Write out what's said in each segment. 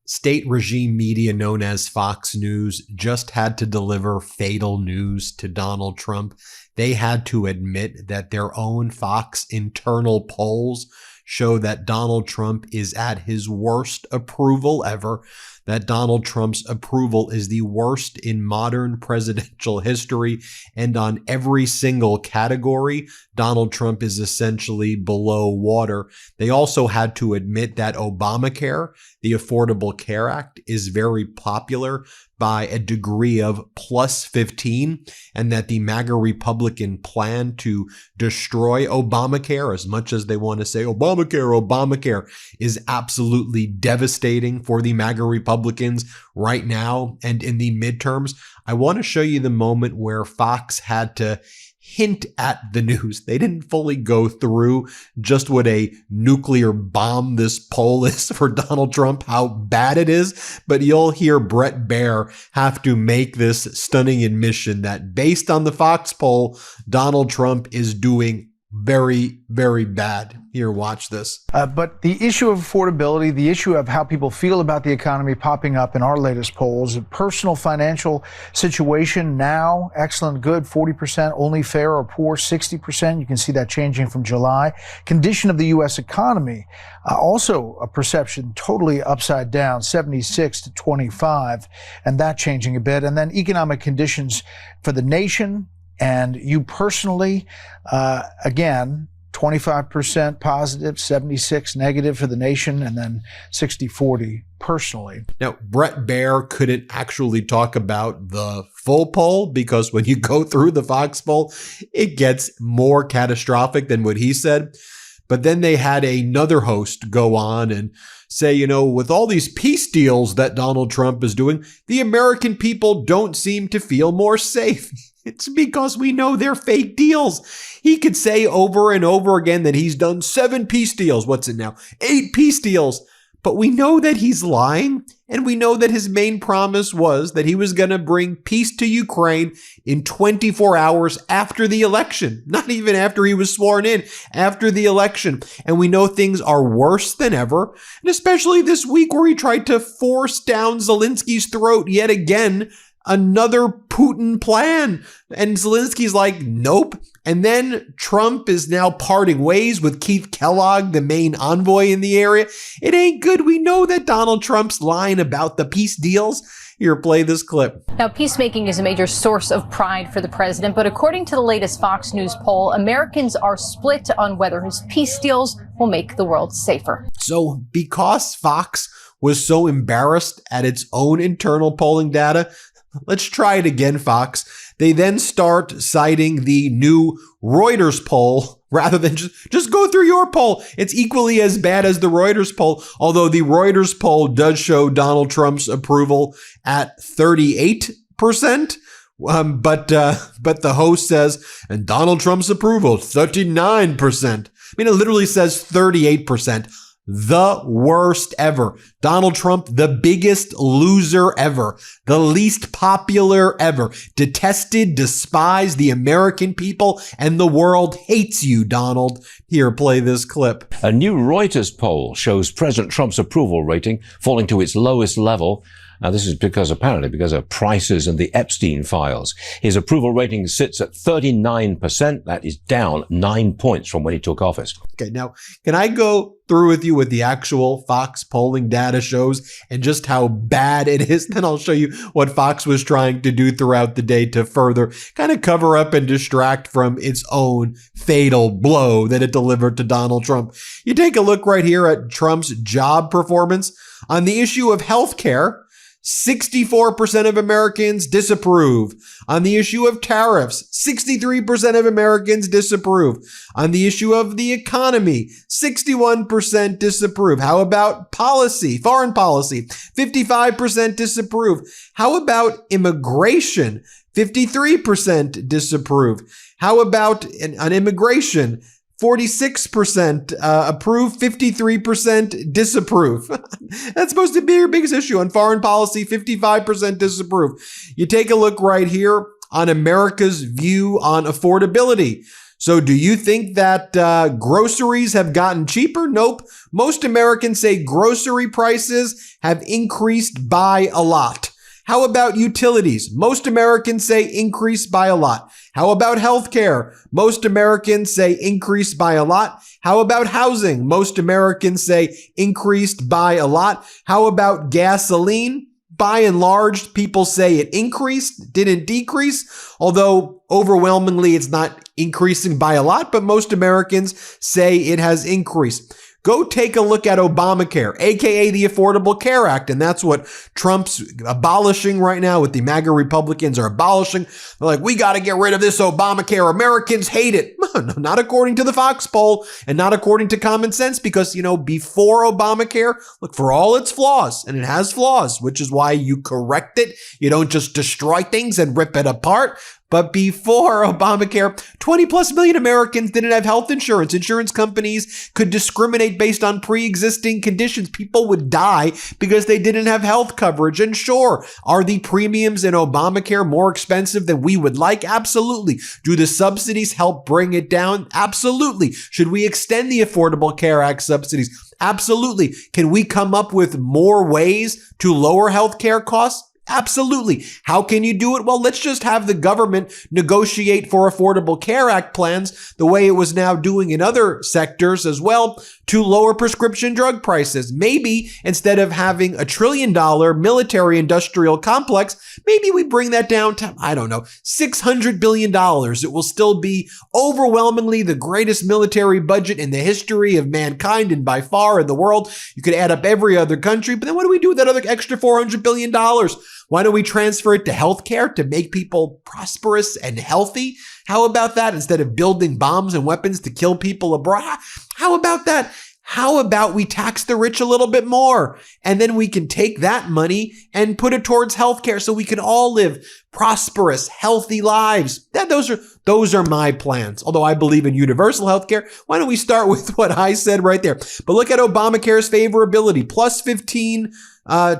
State regime media known as Fox News just had to deliver fatal news to Donald Trump. They had to admit that their own Fox internal polls show that Donald Trump is at his worst approval ever, that Donald Trump's approval is the worst in modern presidential history, and on every single category, Donald Trump is essentially below water. They also had to admit that Obamacare, the Affordable Care Act, is very popular by a degree of plus 15, and that the MAGA Republican plan to destroy Obamacare, as much as they want to say Obamacare, is absolutely devastating for the MAGA Republicans right now and in the midterms. I want to show you the moment where Fox had to hint at the news. They didn't fully go through just what a nuclear bomb this poll is for Donald Trump, how bad it is, but you'll hear Bret Baier have to make this stunning admission that based on the Fox poll, Donald Trump is doing very, very bad. Here, watch this. But the issue of affordability, the issue of how people feel about the economy popping up in our latest polls, personal financial situation now, excellent, good, 40%, only fair or poor, 60%. You can see that changing from July. Condition of the U.S. economy, also a perception totally upside down, 76 to 25, and that changing a bit. And then economic conditions for the nation and you personally, again, 25% positive, 76 negative for the nation, and then 60-40 personally. Now, Bret Baier couldn't actually talk about the full poll because when you go through the Fox poll, it gets more catastrophic than what he said. But then they had another host go on and say, you know, with all these peace deals that Donald Trump is doing, the American people don't seem to feel more safe. It's because we know they're fake deals. He could say over and over again that he's done 7 peace deals. What's it now? 8 peace deals. But we know that he's lying, and we know that his main promise was that he was going to bring peace to Ukraine in 24 hours after the election. Not even after he was sworn in, after the election. And we know things are worse than ever, and especially this week where he tried to force down Zelensky's throat yet again, another Putin plan. And Zelensky's like, nope. And then Trump is now parting ways with Keith Kellogg, the main envoy in the area. It ain't good. We know that Donald Trump's lying about the peace deals. Here, play this clip. Now, peacemaking is a major source of pride for the president, but according to the latest Fox News poll, Americans are split on whether his peace deals will make the world safer. So because Fox was so embarrassed at its own internal polling data, let's try it again, Fox. They then start citing the new Reuters poll rather than just go through your poll. It's equally as bad as the Reuters poll, although the Reuters poll does show Donald Trump's approval at 38%. But the host says, and Donald Trump's approval, 39%. I mean, it literally says 38%. The worst ever. Donald Trump, the biggest loser ever, the least popular ever, detested, despised, the American people and the world hates you, Donald. Here, play this clip. A new Reuters poll shows President Trump's approval rating falling to its lowest level. This is apparently because of prices and the Epstein files. His approval rating sits at 39%. That is down 9 points from when he took office. Okay, now, can I go through with you what the actual Fox polling data shows and just how bad it is? Then I'll show you what Fox was trying to do throughout the day to further kind of cover up and distract from its own fatal blow that it delivered to Donald Trump. You take a look right here at Trump's job performance on the issue of health care. 64% of Americans disapprove. On the issue of tariffs, 63% of Americans disapprove. On the issue of the economy, 61% disapprove. How about policy, foreign policy? 55% disapprove. How about immigration? 53% disapprove. How about on immigration? 46% approve, 53% disapprove. That's supposed to be your biggest issue. On foreign policy, 55% disapprove. You take a look right here on America's view on affordability. So do you think that groceries have gotten cheaper? Nope. Most Americans say grocery prices have increased by a lot. How about utilities? Most Americans say increased by a lot. How about healthcare? Most Americans say increased by a lot. How about housing? Most Americans say increased by a lot. How about gasoline? By and large, people say it increased, didn't decrease, although overwhelmingly it's not increasing by a lot, but most Americans say it has increased. Go take a look at Obamacare, aka the Affordable Care Act, and that's what Trump's abolishing right now, what the MAGA Republicans are abolishing. They're like, we got to get rid of this Obamacare. Americans hate it. No, not according to the Fox poll and not according to common sense, because, before Obamacare, look, for all its flaws, and it has flaws, which is why you correct it. You don't just destroy things and rip it apart. But before Obamacare, 20 plus million Americans didn't have health insurance. Insurance companies could discriminate based on pre-existing conditions. People would die because they didn't have health coverage. And sure, are the premiums in Obamacare more expensive than we would like? Absolutely. Do the subsidies help bring it down? Absolutely. Should we extend the Affordable Care Act subsidies? Absolutely. Can we come up with more ways to lower healthcare costs? Absolutely. How can you do it? Well, let's just have the government negotiate for Affordable Care Act plans the way it was now doing in other sectors as well to lower prescription drug prices. Maybe instead of having $1 trillion military industrial complex, maybe we bring that down to, $600 billion. It will still be overwhelmingly the greatest military budget in the history of mankind and by far in the world. You could add up every other country, but then what do we do with that other extra $400 billion? Why don't we transfer it to healthcare to make people prosperous and healthy? How about that instead of building bombs and weapons to kill people abroad? How about that? How about we tax the rich a little bit more? And then we can take that money and put it towards healthcare so we can all live prosperous, healthy lives. Those are my plans. Although I believe in universal healthcare, why don't we start with what I said right there? But look at Obamacare's favorability, plus 15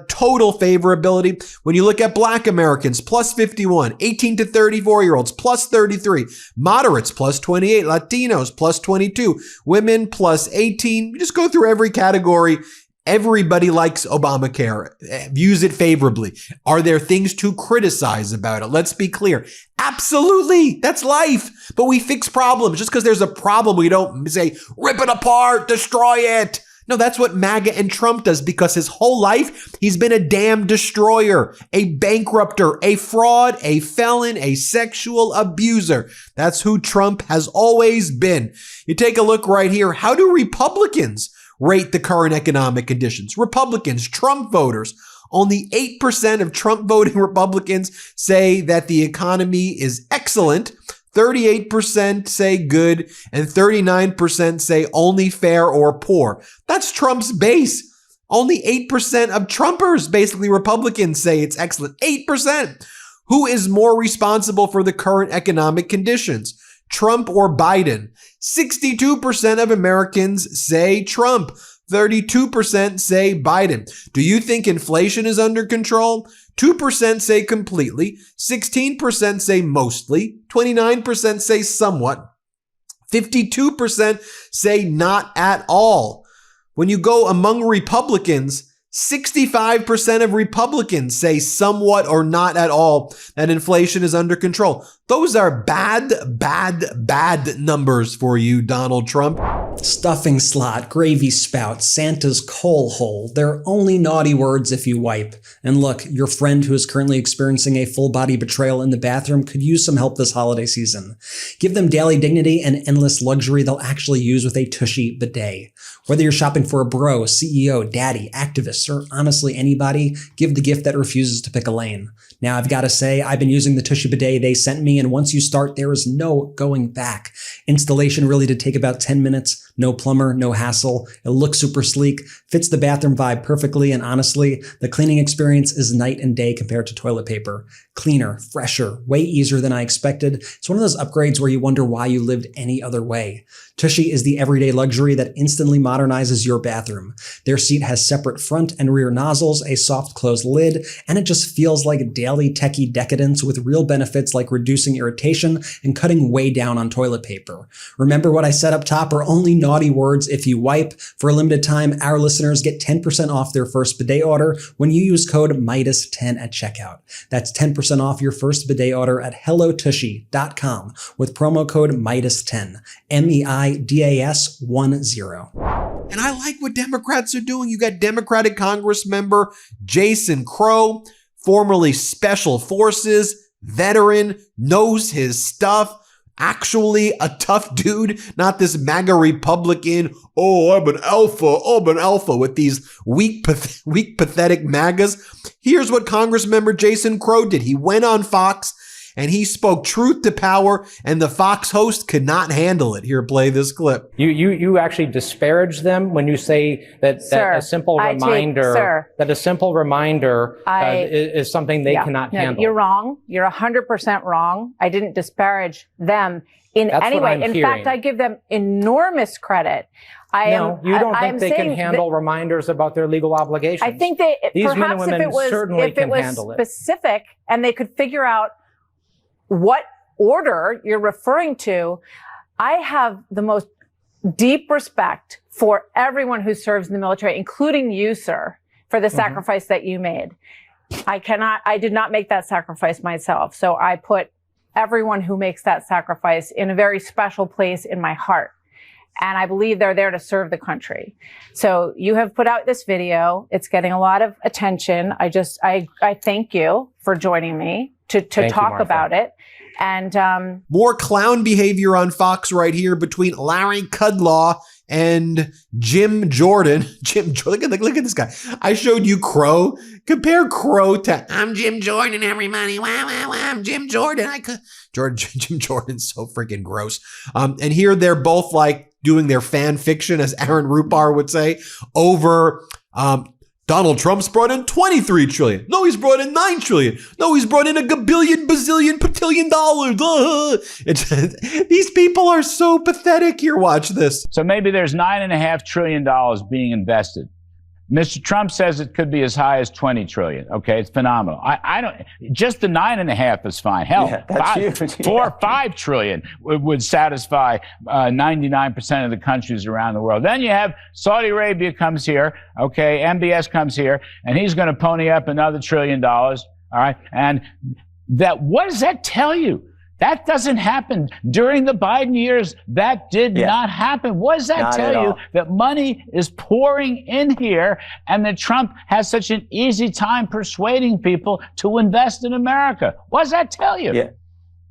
total favorability. When you look at Black Americans, plus 51, 18 to 34-year-olds, plus 33, moderates, plus 28, Latinos, plus 22, women, plus 18. You just go through every category. Everybody likes Obamacare, views it favorably. Are there things to criticize about it? Let's be clear. Absolutely. That's life. But we fix problems. Just because there's a problem, we don't say, rip it apart, destroy it. No, that's what MAGA and Trump does, because his whole life, he's been a damn destroyer, a bankrupter, a fraud, a felon, a sexual abuser. That's who Trump has always been. You take a look right here. How do Republicans rate the current economic conditions? Republicans, Trump voters. Only 8% of Trump voting Republicans say that the economy is excellent. 38% say good, and 39% say only fair or poor. That's Trump's base. Only 8% of Trumpers, basically Republicans, say it's excellent. 8%. Who is more responsible for the current economic conditions? Trump or Biden? 62% of Americans say Trump. 32% say Biden. Do you think inflation is under control? 2% say completely, 16% say mostly, 29% say somewhat, 52% say not at all. When you go among Republicans, 65% of Republicans say somewhat or not at all that inflation is under control. Those are bad numbers for you, Donald Trump. Stuffing slot, gravy spout, Santa's coal hole. They're only naughty words if you wipe. And look, your friend who is currently experiencing a full body betrayal in the bathroom could use some help this holiday season. Give them daily dignity and endless luxury they'll actually use with a Tushy bidet. Whether you're shopping for a bro, CEO, daddy, activist, or honestly anybody, give the gift that refuses to pick a lane. Now, I've got to say, I've been using the Tushy bidet they sent me, and once you start, there is no going back. Installation really did take about 10 minutes, No plumber, no hassle. It looks super sleek, fits the bathroom vibe perfectly, and honestly, the cleaning experience is night and day compared to toilet paper. Cleaner, fresher, way easier than I expected. It's one of those upgrades where you wonder why you lived any other way. Tushy is the everyday luxury that instantly modernizes your bathroom. Their seat has separate front and rear nozzles, a soft close lid, and it just feels like daily techie decadence with real benefits like reducing irritation and cutting way down on toilet paper. Remember what I said up top are only naughty words if you wipe. For a limited time, our listeners get 10% off their first bidet order when you use code MeidasTouch at checkout. That's 10% off your first bidet order at hellotushy.com with promo code MeidasTouch. MEIDAS10. And I like what Democrats are doing. You got Democratic Congress member Jason Crow, formerly Special Forces, veteran, knows his stuff, actually a tough dude, not this MAGA Republican, oh, I'm an alpha, with these weak, pathetic MAGAs. Here's what Congressmember Jason Crow did. He went on Fox and he spoke truth to power, and the Fox host could not handle it. Here, play this clip. You actually disparage them when you say that, a simple reminder is something they cannot handle. You're wrong. You're 100% wrong. I didn't disparage them in any way. In fact, I give them enormous credit. You don't think they can handle reminders about their legal obligations? I think These men and women certainly can handle it. Specific and they could figure out what order you're referring to. I have the most deep respect for everyone who serves in the military, including you, sir, for the sacrifice that you made. I did not make that sacrifice myself. So I put everyone who makes that sacrifice in a very special place in my heart. And I believe they're there to serve the country. So you have put out this video. It's getting a lot of attention. I thank you for joining me to talk about it. And more clown behavior on Fox right here between Larry Kudlow and Jim Jordan. Look at this guy. I showed you Crow. Compare Crow to I'm Jim Jordan, everybody. Wow, I'm Jim Jordan. Jim Jordan's so freaking gross. And here they're both like doing their fan fiction, as Aaron Rupar would say, over Donald Trump's brought in $23 trillion. No, he's brought in $9 trillion. No, he's brought in a gabillion, bazillion, patillion dollars. These people are so pathetic. Here, watch this. So maybe there's $9.5 trillion being invested. Mr. Trump says it could be as high as 20 trillion. Okay, it's phenomenal. I don't, just the 9.5 is fine. Hell, huge. 4 or 5 trillion would satisfy 99% of the countries around the world. Then you have Saudi Arabia comes here. Okay, MBS comes here, and he's going to pony up another $1 trillion. All right, and what does that tell you? That doesn't happen. During the Biden years, that did not happen. What does that tell you? That money is pouring in here and that Trump has such an easy time persuading people to invest in America? What does that tell you? Yeah.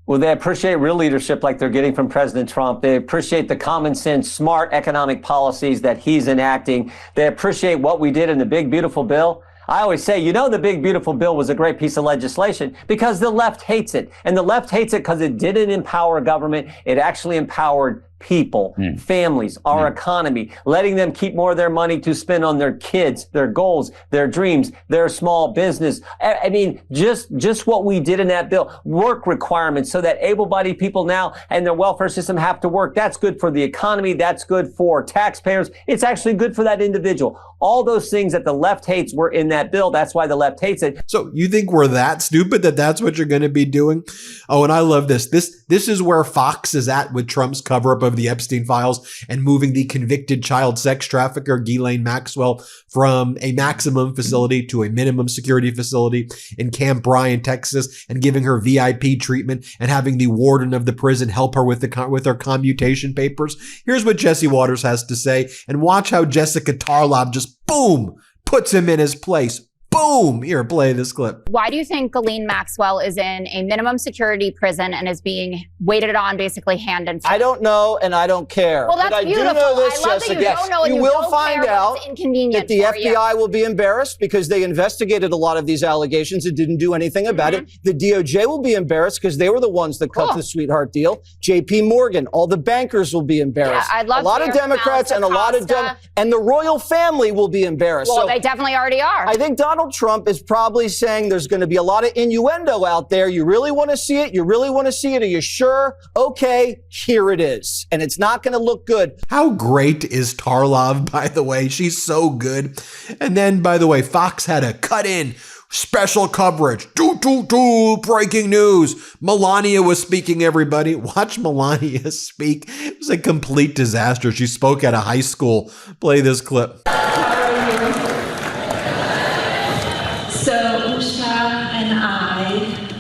Well, they appreciate real leadership like they're getting from President Trump. They appreciate the common sense, smart economic policies that he's enacting. They appreciate what we did in the big, beautiful bill. I always say, the big, beautiful bill was a great piece of legislation because the left hates it. And the left hates it because it didn't empower government. It actually empowered people, families, our economy, letting them keep more of their money to spend on their kids, their goals, their dreams, their small business. I mean, just what we did in that bill, work requirements so that able-bodied people now and their welfare system have to work. That's good for the economy. That's good for taxpayers. It's actually good for that individual. All those things that the left hates were in that bill. That's why the left hates it. So you think we're that stupid that that's what you're going to be doing? Oh, and I love this. This is where Fox is at with Trump's cover-up of the Epstein files and moving the convicted child sex trafficker Ghislaine Maxwell from a maximum facility to a minimum security facility in Camp Bryan, Texas, and giving her VIP treatment and having the warden of the prison help her with her commutation papers. Here's what Jesse Waters has to say, and watch how Jessica Tarlov just boom puts him in his place. Boom! Here, play this clip. Why do you think Ghislaine Maxwell is in a minimum security prison and is being waited on basically hand and foot? I don't know, and I don't care. Well, that's but I beautiful. do know this, I love Jessica. that you don't know and you will find out that the FBI will be embarrassed because they investigated a lot of these allegations and didn't do anything about it. The DOJ will be embarrassed because they were the ones that cut the sweetheart deal. JP Morgan, all the bankers will be embarrassed. Yeah, I'd love a lot of Democrats and a lot of and the royal family will be embarrassed. Well, so they definitely already are. I think Donald Trump is probably saying there's going to be a lot of innuendo out there. You really want to see it? You really want to see it? Are you sure? Okay, here it is. And it's not going to look good. How great is Tarlov, by the way? She's so good. And then, by the way, Fox had a cut in special coverage. Breaking news. Melania was speaking, everybody. Watch Melania speak. It was a complete disaster. She spoke at a high school. Play this clip.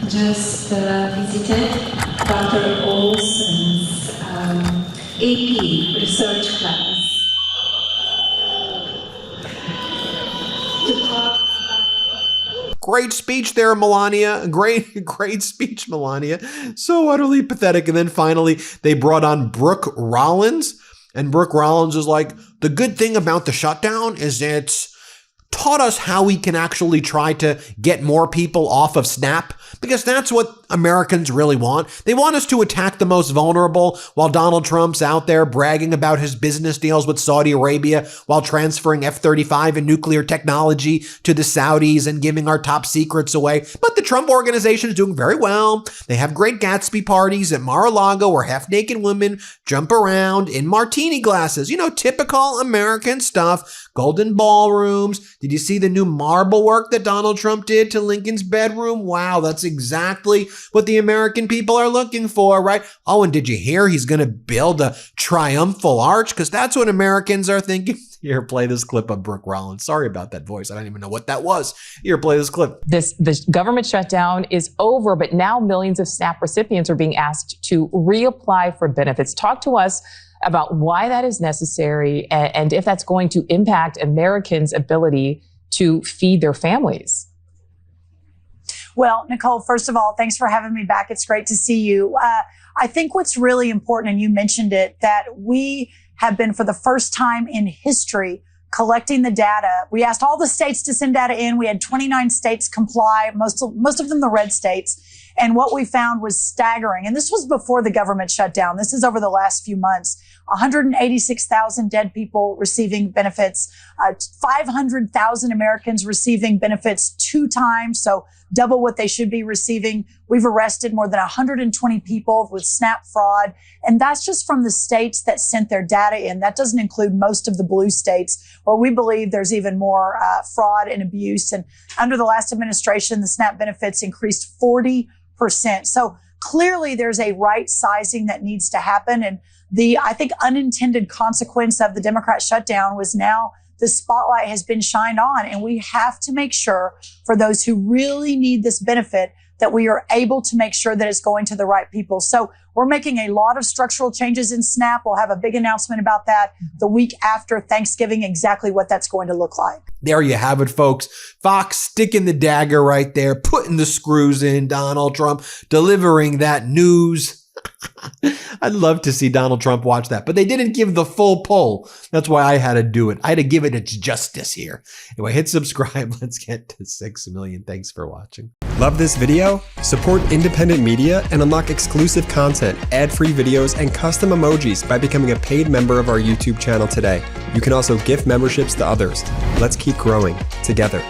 Just visited Dr. Olson's AP research class to talk. Great speech there, Melania. Great speech, Melania. So utterly pathetic. And then finally, they brought on Brooke Rollins. And Brooke Rollins is like, the good thing about the shutdown is it's taught us how we can actually try to get more people off of Snap, because that's what Americans really want. They want us to attack the most vulnerable while Donald Trump's out there bragging about his business deals with Saudi Arabia while transferring F-35 and nuclear technology to the Saudis and giving our top secrets away. But the Trump organization is doing very well. They have great Gatsby parties at Mar-a-Lago where half-naked women jump around in martini glasses. You know, typical American stuff. Golden ballrooms. Did you see the new marble work that Donald Trump did to Lincoln's bedroom? Wow, that's exactly what the American people are looking for, right? Oh, and did you hear he's going to build a triumphal arch? Because that's what Americans are thinking. Here, play this clip of Brooke Rollins. Sorry about that voice. I don't even know what that was. Here, play this clip. The government shutdown is over, but now millions of SNAP recipients are being asked to reapply for benefits. Talk to us about why that is necessary and if that's going to impact Americans' ability to feed their families. Well, Nicole, first of all, thanks for having me back. It's great to see you. I think what's really important, and you mentioned it, that we have been, for the first time in history, collecting the data. We asked all the states to send data in. We had 29 states comply, most of them the red states. And what we found was staggering. And this was before the government shutdown. This is over the last few months. 186,000 dead people receiving benefits, 500,000 Americans receiving benefits 2 times, so double what they should be receiving. We've arrested more than 120 people with SNAP fraud. And that's just from the states that sent their data in. That doesn't include most of the blue states, where we believe there's even more fraud and abuse. And under the last administration, the SNAP benefits increased 40%. So clearly there's a right sizing that needs to happen. And the, I think, unintended consequence of the Democrat shutdown was now the spotlight has been shined on. And we have to make sure, for those who really need this benefit, that we are able to make sure that it's going to the right people. So we're making a lot of structural changes in SNAP. We'll have a big announcement about that the week after Thanksgiving, exactly what that's going to look like. There you have it, folks. Fox sticking the dagger right there, putting the screws in Donald Trump, delivering that news. I'd love to see Donald Trump watch that, but they didn't give the full poll. That's why I had to do it. I had to give it its justice here. Anyway, hit subscribe. Let's get to 6 million. Thanks for watching. Love this video? Support independent media and unlock exclusive content, ad-free videos, and custom emojis by becoming a paid member of our YouTube channel today. You can also gift memberships to others. Let's keep growing together.